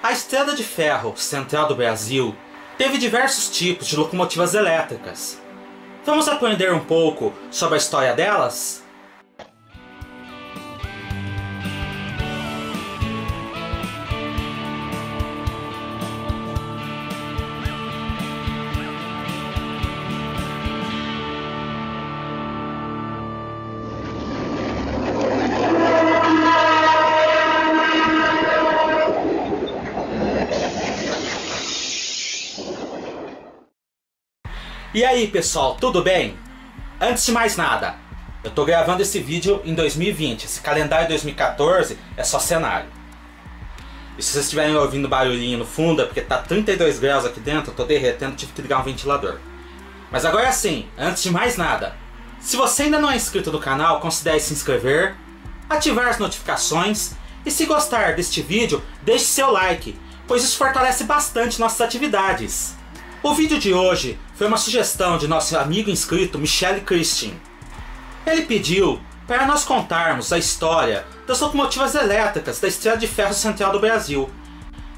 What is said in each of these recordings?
A Estrada de Ferro Central do Brasil teve diversos tipos de locomotivas elétricas. Vamos aprender um pouco sobre a história delas? E aí pessoal, tudo bem? Antes de mais nada, eu tô gravando esse vídeo em 2020, esse calendário 2014 é só cenário. E se vocês estiverem ouvindo barulhinho no fundo é porque tá 32 graus aqui dentro, eu tô derretendo, tive que ligar um ventilador. Mas agora sim, antes de mais nada, se você ainda não é inscrito no canal, considere se inscrever, ativar as notificações e se gostar deste vídeo, deixe seu like, pois isso fortalece bastante nossas atividades. O vídeo de hoje foi uma sugestão de nosso amigo inscrito Michele Christian. Ele pediu para nós contarmos a história das locomotivas elétricas da Estrada de Ferro Central do Brasil,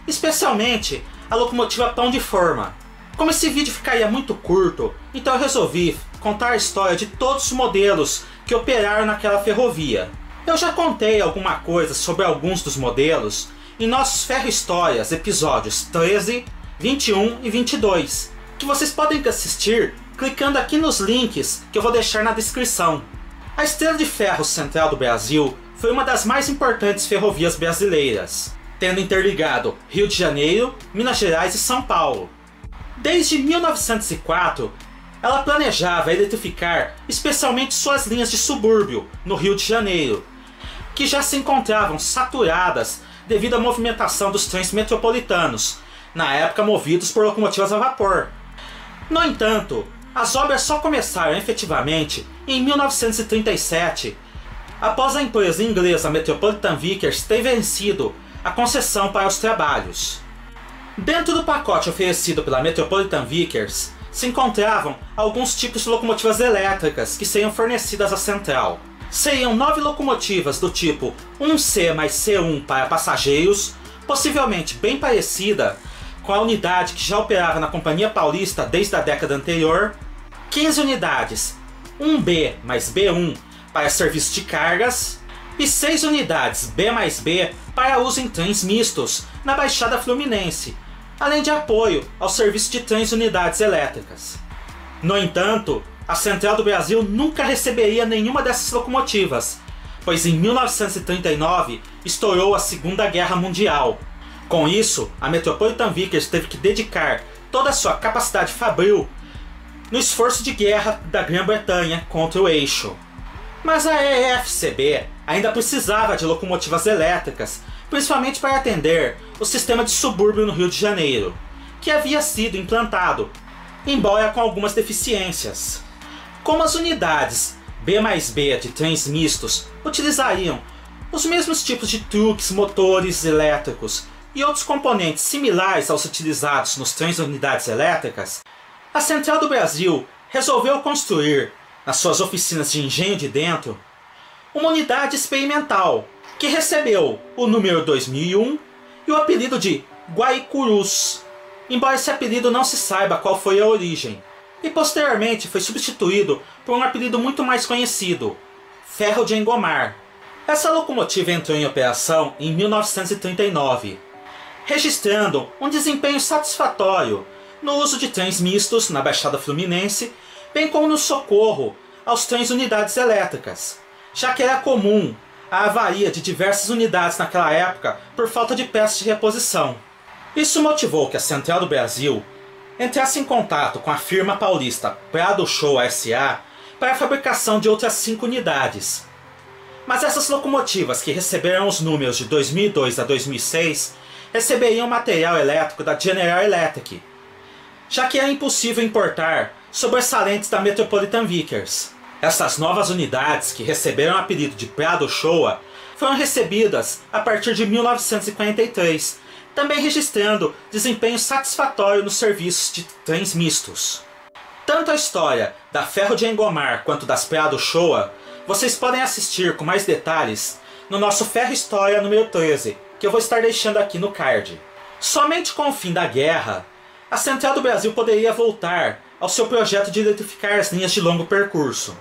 especialmente a locomotiva Pão de Forma. Como esse vídeo ficaria muito curto, então eu resolvi contar a história de todos os modelos que operaram naquela ferrovia. Eu já contei alguma coisa sobre alguns dos modelos em nossos Ferro Histórias episódios 13, 21 e 22, que vocês podem assistir clicando aqui nos links que eu vou deixar na descrição. A Estrada de Ferro Central do Brasil foi uma das mais importantes ferrovias brasileiras, tendo interligado Rio de Janeiro, Minas Gerais e São Paulo. Desde 1904, ela planejava eletrificar especialmente suas linhas de subúrbio no Rio de Janeiro, que já se encontravam saturadas devido à movimentação dos trens metropolitanos, na época movidos por locomotivas a vapor. No entanto, as obras só começaram efetivamente em 1937, após a empresa inglesa Metropolitan Vickers ter vencido a concessão para os trabalhos. Dentro do pacote oferecido pela Metropolitan Vickers se encontravam alguns tipos de locomotivas elétricas que seriam fornecidas à central. Seriam 9 locomotivas do tipo 1C mais C1 para passageiros, possivelmente bem parecida com a unidade que já operava na Companhia Paulista desde a década anterior, 15 unidades 1B mais B1 para serviço de cargas e 6 unidades B mais B para uso em trens mistos na Baixada Fluminense, além de apoio ao serviço de trens e unidades elétricas. No entanto, a Central do Brasil nunca receberia nenhuma dessas locomotivas, pois em 1939 estourou a Segunda Guerra Mundial. Com isso, a Metropolitan Vickers teve que dedicar toda a sua capacidade fabril no esforço de guerra da Grã-Bretanha contra o eixo. Mas a EFCB ainda precisava de locomotivas elétricas, principalmente para atender o sistema de subúrbio no Rio de Janeiro, que havia sido implantado, embora com algumas deficiências. Como as unidades B mais B de trens mistos utilizariam os mesmos tipos de truques, motores elétricos e outros componentes similares aos utilizados nos trens e unidades elétricas, a Central do Brasil resolveu construir, nas suas oficinas de engenho de dentro, uma unidade experimental que recebeu o número 2001 e o apelido de Guaicurus, embora esse apelido não se saiba qual foi a origem, e posteriormente foi substituído por um apelido muito mais conhecido, Ferro de Engomar. Essa locomotiva entrou em operação em 1939, registrando um desempenho satisfatório no uso de trens mistos na Baixada Fluminense, bem como no socorro aos trens e unidades elétricas, já que era comum a avaria de diversas unidades naquela época por falta de peças de reposição. Isso motivou que a Central do Brasil entrasse em contato com a firma paulista Prado Show S.A. para a fabricação de outras 5 unidades. Mas essas locomotivas, que receberam os números de 2002 a 2006, receberiam material elétrico da General Electric, já que era impossível importar sobressalentes da Metropolitan Vickers. Essas novas unidades, que receberam o apelido de Prado Showa, foram recebidas a partir de 1943, também registrando desempenho satisfatório nos serviços de trens mistos. Tanto a história da Ferro de Engomar quanto das Prado Showa vocês podem assistir com mais detalhes no nosso Ferro História número 13, que eu vou estar deixando aqui no card. Somente com o fim da guerra, a Central do Brasil poderia voltar ao seu projeto de eletrificar as linhas de longo percurso.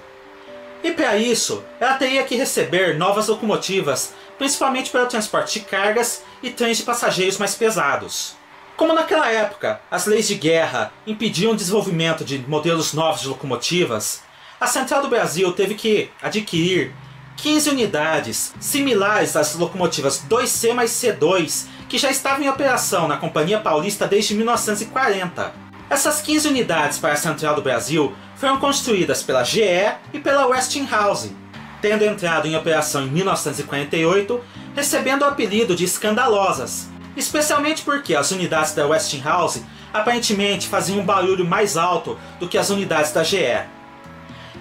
E para isso, ela teria que receber novas locomotivas, principalmente para o transporte de cargas e trens de passageiros mais pesados. Como naquela época as leis de guerra impediam o desenvolvimento de modelos novos de locomotivas, a Central do Brasil teve que adquirir 15 unidades similares às locomotivas 2C mais C2 que já estavam em operação na Companhia Paulista desde 1940. Essas 15 unidades para a Central do Brasil foram construídas pela GE e pela Westinghouse, tendo entrado em operação em 1948, recebendo o apelido de escandalosas, especialmente porque as unidades da Westinghouse aparentemente faziam um barulho mais alto do que as unidades da GE.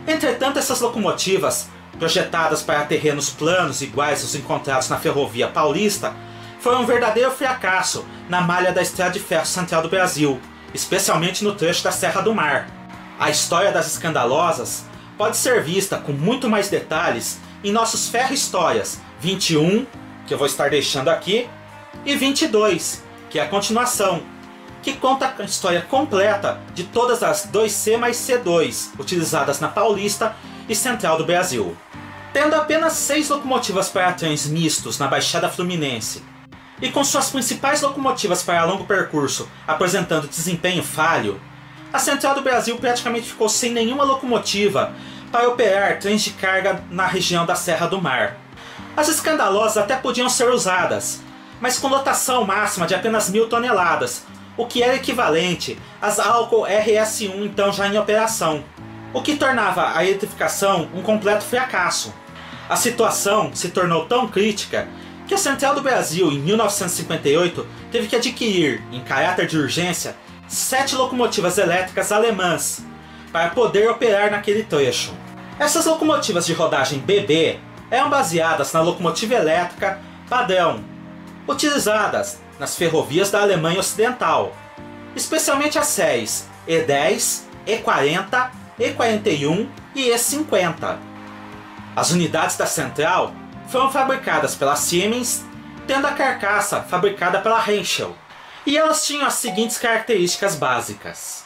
Entretanto, essas locomotivas, projetadas para terrenos planos iguais aos encontrados na Ferrovia Paulista, foram um verdadeiro fracasso na malha da Estrada de Ferro Central do Brasil, especialmente no trecho da Serra do Mar. A história das escandalosas pode ser vista com muito mais detalhes em nossos Ferro Histórias 21, que eu vou estar deixando aqui, e 22, que é a continuação, que conta a história completa de todas as 2C mais C2 utilizadas na Paulista e Central do Brasil. Tendo apenas 6 locomotivas para trens mistos na Baixada Fluminense, e com suas principais locomotivas para longo percurso apresentando desempenho falho, a Central do Brasil praticamente ficou sem nenhuma locomotiva para operar trens de carga na região da Serra do Mar. As escandalosas até podiam ser usadas, mas com lotação máxima de apenas 1.000 toneladas, o que era equivalente às álcool RS1 então já em operação, o que tornava a eletrificação um completo fracasso. A situação se tornou tão crítica que a Central do Brasil, em 1958, teve que adquirir, em caráter de urgência, 7 locomotivas elétricas alemãs para poder operar naquele trecho. Essas locomotivas de rodagem BB eram baseadas na locomotiva elétrica padrão, utilizadas nas ferrovias da Alemanha Ocidental, especialmente as séries E10, E40, E41 e E50. As unidades da Central foram fabricadas pela Siemens, tendo a carcaça fabricada pela Henschel, e elas tinham as seguintes características básicas: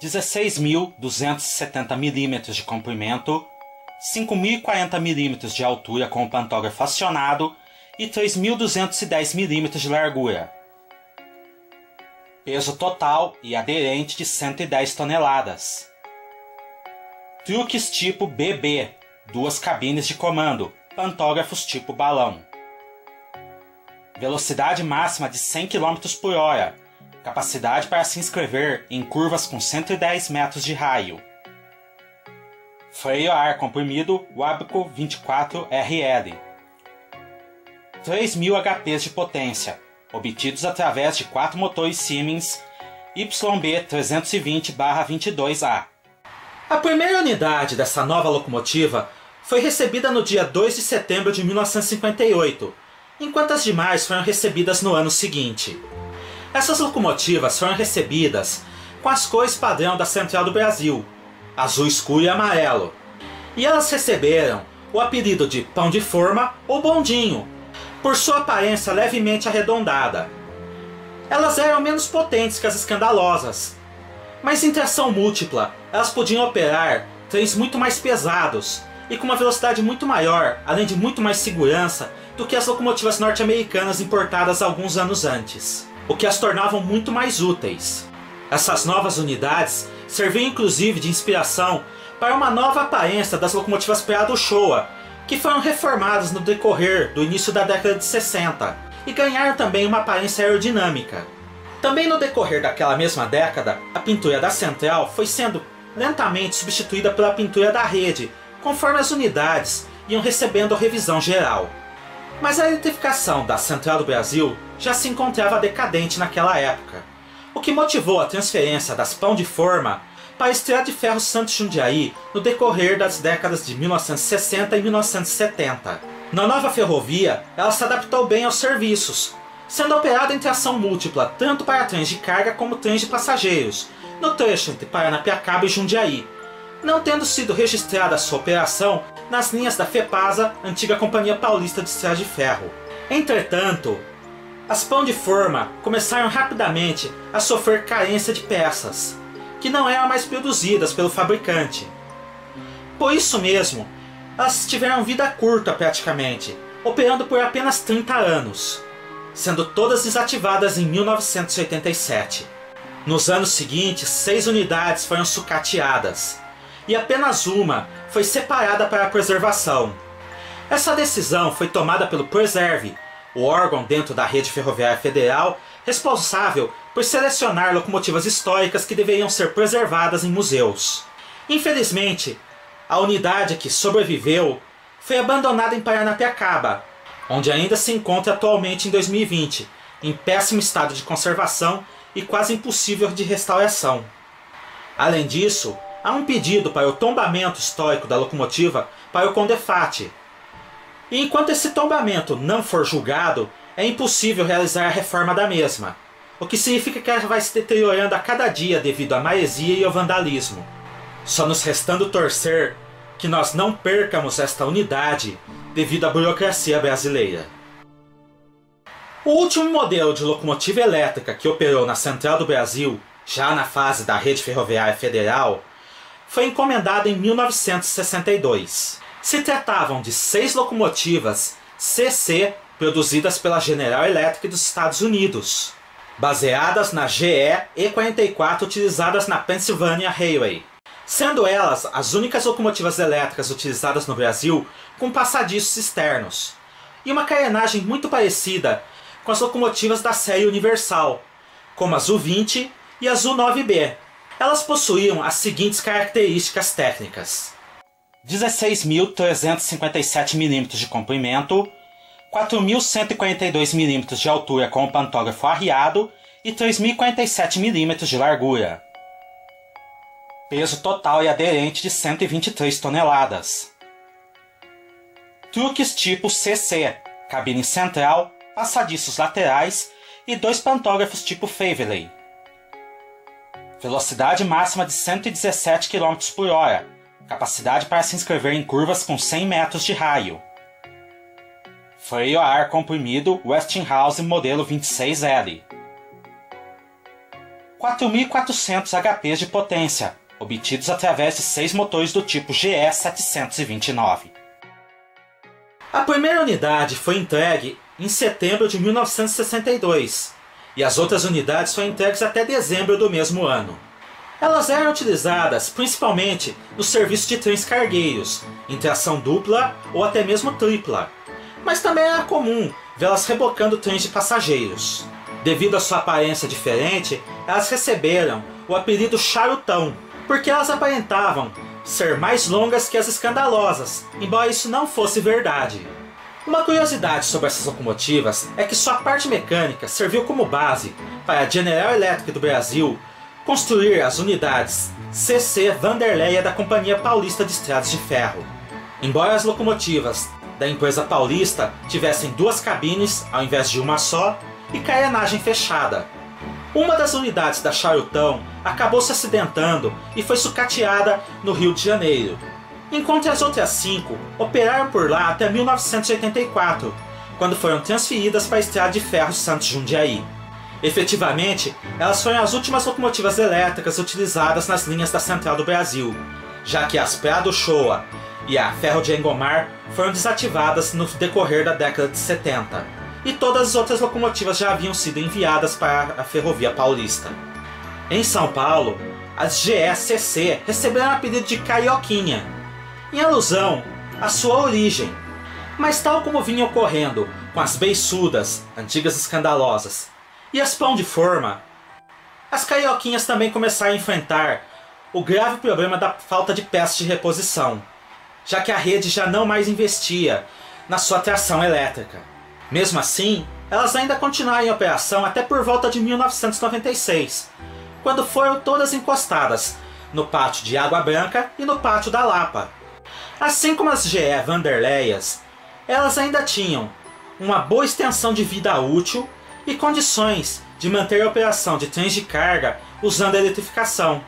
16.270 mm de comprimento, 5.040 mm de altura com o pantógrafo acionado e 3.210 mm de largura. Peso total e aderente de 110 toneladas. Truques tipo BB, 2 cabines de comando, pantógrafos tipo balão. Velocidade máxima de 100 km por hora, capacidade para se inscrever em curvas com 110 metros de raio. Freio a ar comprimido Wabico 24RL. 3.000 HPs de potência, obtidos através de 4 motores Siemens YB 320/22A. A primeira unidade dessa nova locomotiva foi recebida no dia 2 de setembro de 1958, enquanto as demais foram recebidas no ano seguinte. Essas locomotivas foram recebidas com as cores padrão da Central do Brasil, azul escuro e amarelo, e elas receberam o apelido de pão de forma ou bondinho, por sua aparência levemente arredondada. Elas eram menos potentes que as escandalosas, mas em tração múltipla elas podiam operar trens muito mais pesados e com uma velocidade muito maior, além de muito mais segurança do que as locomotivas norte-americanas importadas alguns anos antes, o que as tornavam muito mais úteis. Essas novas unidades serviam inclusive de inspiração para uma nova aparência das locomotivas Prado-Showa, que foram reformadas no decorrer do início da década de 60 e ganharam também uma aparência aerodinâmica. Também no decorrer daquela mesma década, a pintura da Central foi sendo lentamente substituída pela pintura da rede, conforme as unidades iam recebendo revisão geral. Mas a eletrificação da Central do Brasil já se encontrava decadente naquela época, o que motivou a transferência das pão de forma para a Estrada de Ferro Santos Jundiaí no decorrer das décadas de 1960 e 1970. Na nova ferrovia, ela se adaptou bem aos serviços, sendo operada em tração múltipla tanto para trens de carga como trens de passageiros, no trecho entre Paranapiacaba e Jundiaí, não tendo sido registrada sua operação nas linhas da FEPASA, antiga Companhia Paulista de Estrada de Ferro. Entretanto, As Pão de Forma começaram rapidamente a sofrer carência de peças, que não eram mais produzidas pelo fabricante. Por isso mesmo, elas tiveram vida curta praticamente, operando por apenas 30 anos, sendo todas desativadas em 1987. Nos anos seguintes, 6 unidades foram sucateadas, e apenas uma foi separada para a preservação. Essa decisão foi tomada pelo Preserve, o órgão dentro da Rede Ferroviária Federal responsável por selecionar locomotivas históricas que deveriam ser preservadas em museus. Infelizmente, a unidade que sobreviveu foi abandonada em Paranapiacaba, onde ainda se encontra atualmente em 2020, em péssimo estado de conservação e quase impossível de restauração. Além disso, há um pedido para o tombamento histórico da locomotiva para o Condefat. E enquanto esse tombamento não for julgado, é impossível realizar a reforma da mesma, o que significa que ela vai se deteriorando a cada dia devido à maresia e ao vandalismo. Só nos restando torcer que nós não percamos esta unidade devido à burocracia brasileira. O último modelo de locomotiva elétrica que operou na Central do Brasil, já na fase da Rede Ferroviária Federal, foi encomendado em 1962. Se tratavam de 6 locomotivas CC produzidas pela General Electric dos Estados Unidos, baseadas na GE E44 utilizadas na Pennsylvania Railway, sendo elas as únicas locomotivas elétricas utilizadas no Brasil com passadiços externos, e uma carenagem muito parecida com as locomotivas da série Universal, como as U-20 e as U-9B. Elas possuíam as seguintes características técnicas: 16.357 mm de comprimento, 4.142 mm de altura com o pantógrafo arriado e 3.047 mm de largura. Peso total e aderente de 123 toneladas. Truques tipo CC, cabine central, passadiços laterais e 2 pantógrafos tipo Faiveley. Velocidade máxima de 117 km por hora, capacidade para se inscrever em curvas com 100 metros de raio. Freio a ar comprimido Westinghouse modelo 26L. 4.400 HP de potência, obtidos através de 6 motores do tipo GE 729. A primeira unidade foi entregue em setembro de 1962, e as outras unidades foram entregues até dezembro do mesmo ano. Elas eram utilizadas principalmente no serviço de trens cargueiros, em tração dupla ou até mesmo tripla, mas também era comum vê-las rebocando trens de passageiros. Devido à sua aparência diferente, elas receberam o apelido charutão, porque elas aparentavam ser mais longas que as escandalosas, embora isso não fosse verdade. Uma curiosidade sobre essas locomotivas é que sua parte mecânica serviu como base para a General Electric do Brasil construir as unidades CC Vanderleia da Companhia Paulista de Estradas de Ferro. Embora as locomotivas da empresa paulista tivessem 2 cabines ao invés de uma só e carenagem fechada, uma das unidades da Charutão acabou se acidentando e foi sucateada no Rio de Janeiro, enquanto as outras 5 operaram por lá até 1984, quando foram transferidas para a Estrada de Ferro Santos Jundiaí. Efetivamente, elas foram as últimas locomotivas elétricas utilizadas nas linhas da Central do Brasil, já que as Prado Showa e a Ferro de Engomar foram desativadas no decorrer da década de 70, e todas as outras locomotivas já haviam sido enviadas para a Ferrovia Paulista. Em São Paulo, as GE-CC receberam o apelido de Carioquinha, em alusão à sua origem. Mas tal como vinha ocorrendo com as beiçudas, antigas escandalosas, e as Pão de Forma, as Carioquinhas também começaram a enfrentar o grave problema da falta de peças de reposição, já que a rede já não mais investia na sua tração elétrica. Mesmo assim, elas ainda continuaram em operação até por volta de 1996, quando foram todas encostadas no pátio de Água Branca e no pátio da Lapa. Assim como as GE Vanderleias, elas ainda tinham uma boa extensão de vida útil e condições de manter a operação de trens de carga usando a eletrificação.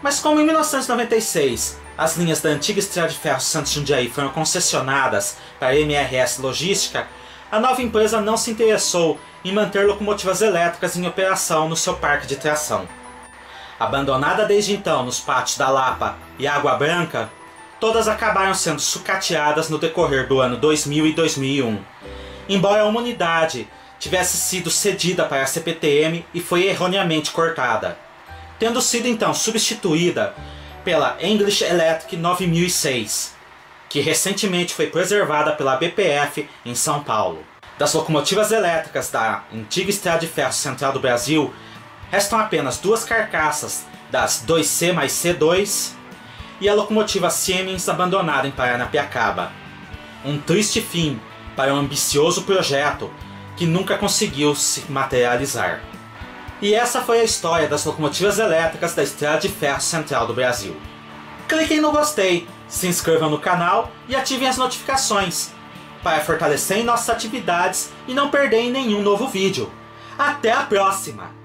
Mas como em 1996 as linhas da antiga Estrada de Ferro Santos Jundiaí foram concessionadas para a MRS Logística, a nova empresa não se interessou em manter locomotivas elétricas em operação no seu parque de tração. Abandonada desde então nos pátios da Lapa e Água Branca, todas acabaram sendo sucateadas no decorrer do ano 2000 e 2001, embora uma unidade tivesse sido cedida para a CPTM e foi erroneamente cortada, tendo sido então substituída pela English Electric 9006, que recentemente foi preservada pela BPF em São Paulo. Das locomotivas elétricas da antiga Estrada de Ferro Central do Brasil, restam apenas duas carcaças das 2C mais C2 e a locomotiva Siemens abandonada em Paranapiacaba. Um triste fim para um ambicioso projeto que nunca conseguiu se materializar. E essa foi a história das locomotivas elétricas da Estrada de Ferro Central do Brasil. Cliquem no gostei, se inscrevam no canal e ativem as notificações para fortalecerem nossas atividades e não perderem nenhum novo vídeo. Até a próxima!